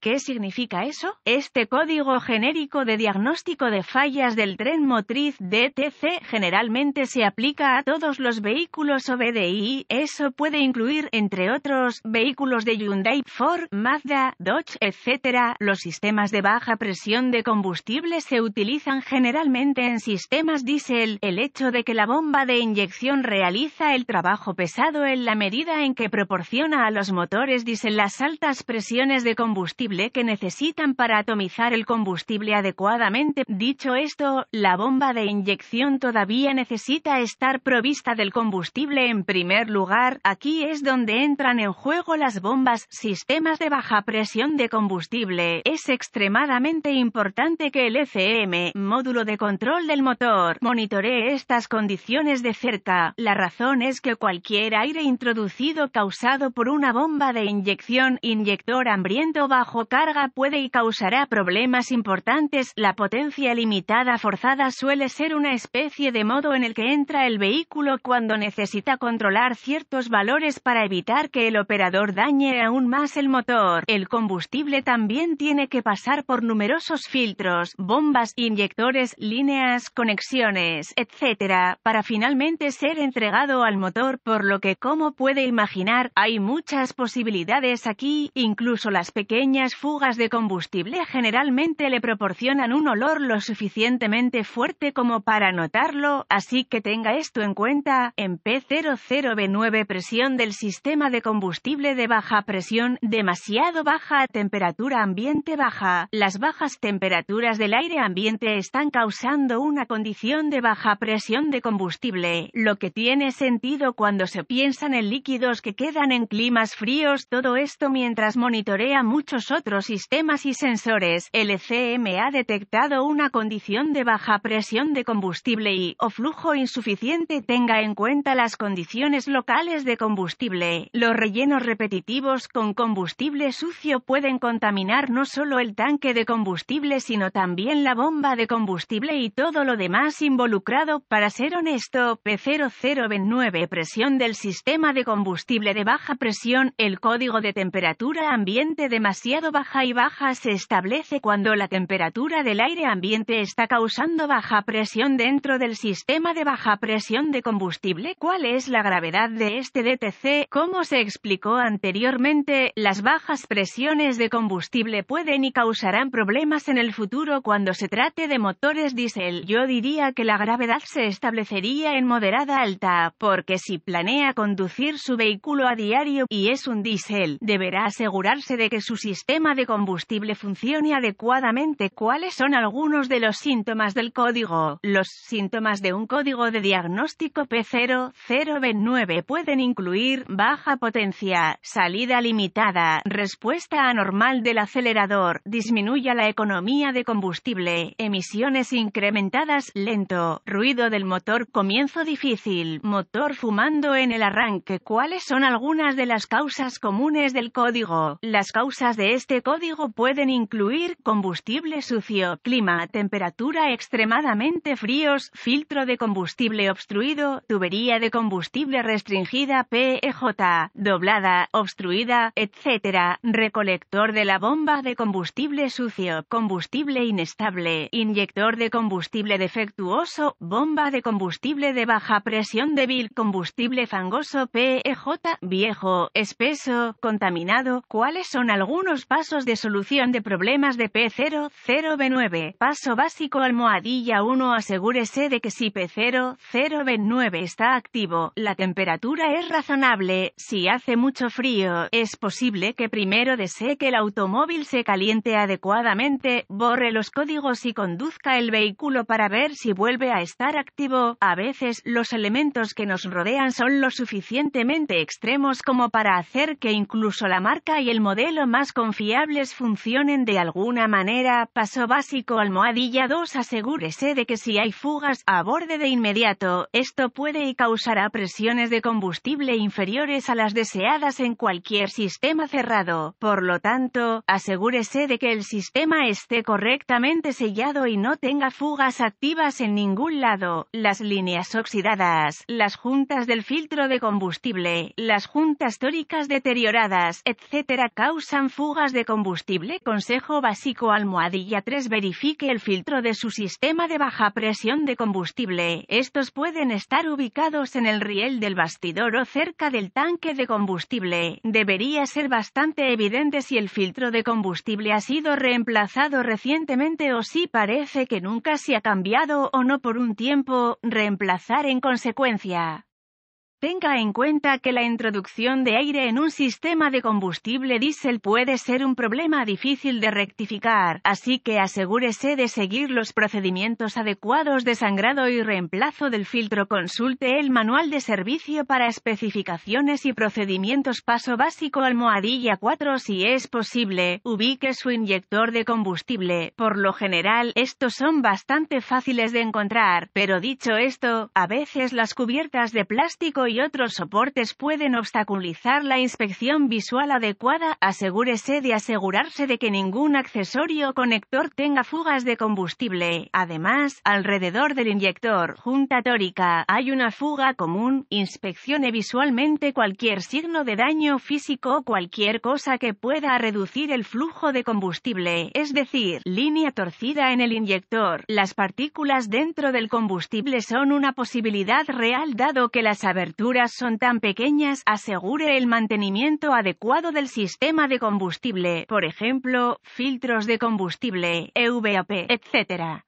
¿Qué significa eso? Este código genérico de diagnóstico de fallas del tren motriz DTC generalmente se aplica a todos los vehículos OBDI. Eso puede incluir, entre otros, vehículos de Hyundai, Ford, Mazda, Dodge, etc. Los sistemas de baja presión de combustible se utilizan generalmente en sistemas diésel. El hecho de que la bomba de inyección realiza el trabajo pesado en la medida en que proporciona a los motores diésel las altas presiones de combustible que necesitan para atomizar el combustible adecuadamente. Dicho esto, la bomba de inyección todavía necesita estar provista del combustible en primer lugar. Aquí es donde entran en juego las bombas, sistemas de baja presión de combustible. Es extremadamente importante que el ECM, módulo de control del motor, monitoree estas condiciones de cerca. La razón es que cualquier aire introducido causado por una bomba de inyección, inyector hambriento bajo carga puede y causará problemas importantes. La potencia limitada forzada suele ser una especie de modo en el que entra el vehículo cuando necesita controlar ciertos valores para evitar que el operador dañe aún más el motor. El combustible también tiene que pasar por numerosos filtros, bombas, inyectores, líneas, conexiones, etc., para finalmente ser entregado al motor, por lo que, como puede imaginar, hay muchas posibilidades aquí. Incluso las pequeñas fugas de combustible generalmente le proporcionan un olor lo suficientemente fuerte como para notarlo, así que tenga esto en cuenta. En P00B9, presión del sistema de combustible de baja presión, demasiado baja, temperatura ambiente baja. Las bajas temperaturas del aire ambiente están causando una condición de baja presión de combustible, lo que tiene sentido cuando se piensan en líquidos que quedan en climas fríos. Todo esto mientras monitorea muchos otros sistemas y sensores. El ECM ha detectado una condición de baja presión de combustible o flujo insuficiente. Tenga en cuenta las condiciones locales de combustible. Los rellenos repetitivos con combustible sucio pueden contaminar no solo el tanque de combustible sino también la bomba de combustible y todo lo demás involucrado. Para ser honesto, P00B9, presión del sistema de combustible de baja presión. El código de temperatura ambiente demasiado baja y baja se establece cuando la temperatura del aire ambiente está causando baja presión dentro del sistema de baja presión de combustible. ¿Cuál es la gravedad de este DTC? Como se explicó anteriormente, las bajas presiones de combustible pueden y causarán problemas en el futuro cuando se trate de motores diésel. Yo diría que la gravedad se establecería en moderada alta, porque si planea conducir su vehículo a diario y es un diésel, deberá asegurarse de que su sistema de combustible funcione adecuadamente. ¿Cuáles son algunos de los síntomas del código? Los síntomas de un código de diagnóstico P00B9 pueden incluir baja potencia, salida limitada, respuesta anormal del acelerador, disminuye la economía de combustible, emisiones incrementadas, lento, ruido del motor, comienzo difícil, motor fumando en el arranque. ¿Cuáles son algunas de las causas comunes del código? Las causas de este código pueden incluir combustible sucio, clima, temperatura extremadamente fríos, filtro de combustible obstruido, tubería de combustible restringida PEJ, doblada, obstruida, etc., recolector de la bomba de combustible sucio, combustible inestable, inyector de combustible defectuoso, bomba de combustible de baja presión débil, combustible fangoso PEJ, viejo, espeso, contaminado. ¿Cuáles son algunos pasos de solución de problemas de P00B9? Paso básico: almohadilla 1. Asegúrese de que si P00B9 está activo, la temperatura es razonable. Si hace mucho frío, es posible que primero desee que el automóvil se caliente adecuadamente, borre los códigos y conduzca el vehículo para ver si vuelve a estar activo. A veces, los elementos que nos rodean son lo suficientemente extremos como para hacer que incluso la marca y el modelo más confiables funcionen de alguna manera. Paso básico: almohadilla 2. Asegúrese de que si hay fugas, aborde de inmediato. Esto puede y causará presiones de combustible inferiores a las deseadas en cualquier sistema cerrado. Por lo tanto, asegúrese de que el sistema esté correctamente sellado y no tenga fugas activas en ningún lado. Las líneas oxidadas, las juntas del filtro de combustible, las juntas tóricas deterioradas, etc., causan fugas fugas de combustible. Consejo básico almohadilla 3. Verifique el filtro de su sistema de baja presión de combustible. Estos pueden estar ubicados en el riel del bastidor o cerca del tanque de combustible. Debería ser bastante evidente si el filtro de combustible ha sido reemplazado recientemente o si parece que nunca se ha cambiado o no por un tiempo. Reemplazar en consecuencia. Tenga en cuenta que la introducción de aire en un sistema de combustible diésel puede ser un problema difícil de rectificar, así que asegúrese de seguir los procedimientos adecuados de sangrado y reemplazo del filtro. Consulte el manual de servicio para especificaciones y procedimientos. Paso básico almohadilla 4. Si es posible, ubique su inyector de combustible. Por lo general, estos son bastante fáciles de encontrar, pero dicho esto, a veces las cubiertas de plástico y otros soportes pueden obstaculizar la inspección visual adecuada. Asegúrese de asegurarse de que ningún accesorio o conector tenga fugas de combustible. Además, alrededor del inyector, junta tórica, hay una fuga común. Inspeccione visualmente cualquier signo de daño físico o cualquier cosa que pueda reducir el flujo de combustible, es decir, línea torcida en el inyector. Las partículas dentro del combustible son una posibilidad real dado que las aberturas son tan pequeñas. Asegure el mantenimiento adecuado del sistema de combustible, por ejemplo, filtros de combustible, EVAP, etc.